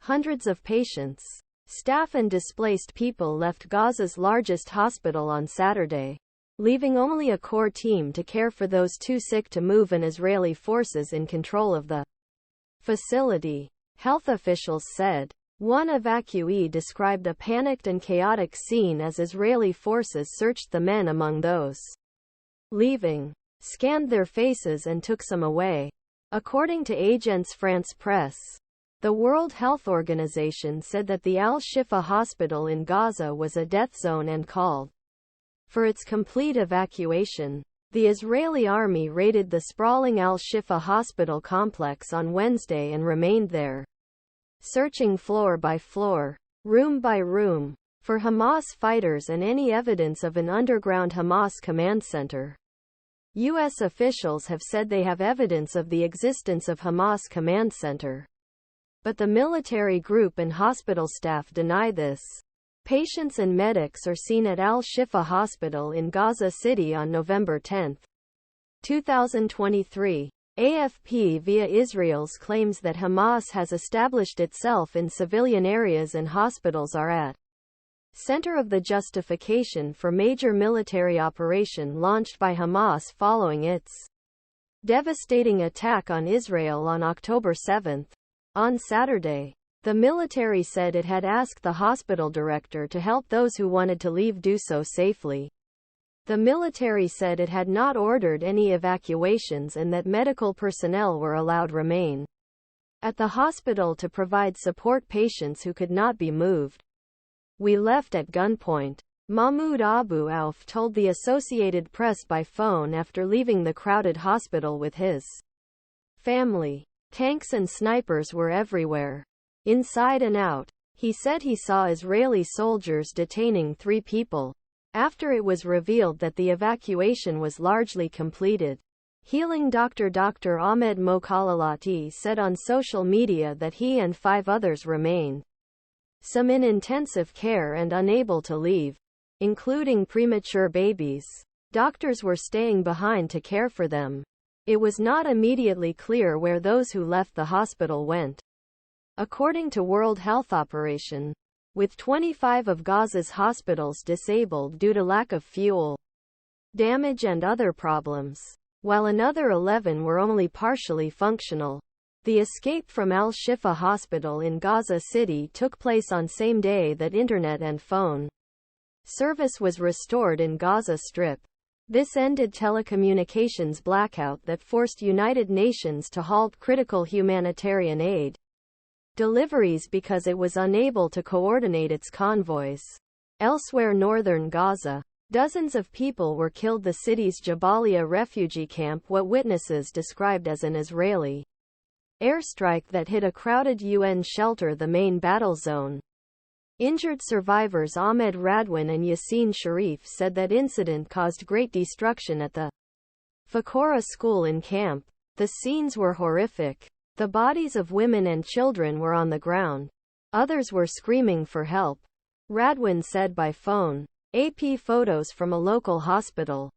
Hundreds of patients, staff and displaced people left Gaza's largest hospital on Saturday, leaving only a core team to care for those too sick to move and Israeli forces in control of the facility, health officials said. One evacuee described a panicked and chaotic scene as Israeli forces searched the men among those leaving, scanned their faces and took some away. According to Agence France Presse, the World Health Organization said that the Al-Shifa Hospital in Gaza was a death zone and called for its complete evacuation. The Israeli army raided the sprawling Al-Shifa Hospital complex on Wednesday and remained there, searching floor by floor, room by room, for Hamas fighters and any evidence of an underground Hamas command center. U.S. officials have said they have evidence of the existence of Hamas command center, but the military group and hospital staff deny this. Patients and medics are seen at Al-Shifa Hospital in Gaza City on November 10, 2023. AFP via Israel's claims that Hamas has established itself in civilian areas and hospitals are at center of the justification for major military operation launched by Hamas following its devastating attack on Israel on October 7. On Saturday, the military said it had asked the hospital director to help those who wanted to leave do so safely. The military said it had not ordered any evacuations and that medical personnel were allowed remain at the hospital to provide support patients who could not be moved. "We left at gunpoint," Mahmoud Abu Auf told the Associated Press by phone after leaving the crowded hospital with his family. "Tanks and snipers were everywhere, inside and out." He said he saw Israeli soldiers detaining 3 people. After it was revealed that the evacuation was largely completed, healing doctor Dr. Ahmed Mokhalalati said on social media that he and 5 others remained, some in intensive care and unable to leave, including premature babies. Doctors were staying behind to care for them. It was not immediately clear where those who left the hospital went. According to World Health Operation, with 25 of Gaza's hospitals disabled due to lack of fuel, damage and other problems, while another 11 were only partially functional. The escape from Al-Shifa Hospital in Gaza City took place on same day that internet and phone service was restored in Gaza Strip. This ended telecommunications blackout that forced United Nations to halt critical humanitarian aid deliveries because it was unable to coordinate its convoys. Elsewhere northern Gaza, dozens of people were killed. The city's Jabalia refugee camp, what witnesses described as an Israeli airstrike that hit a crowded UN shelter, the main battle zone. Injured survivors Ahmed Radwan and Yassine Sharif said that incident caused great destruction at the Fakora school in camp. The scenes were horrific. The bodies of women and children were on the ground. Others were screaming for help, Radwan said by phone. AP photos from a local hospital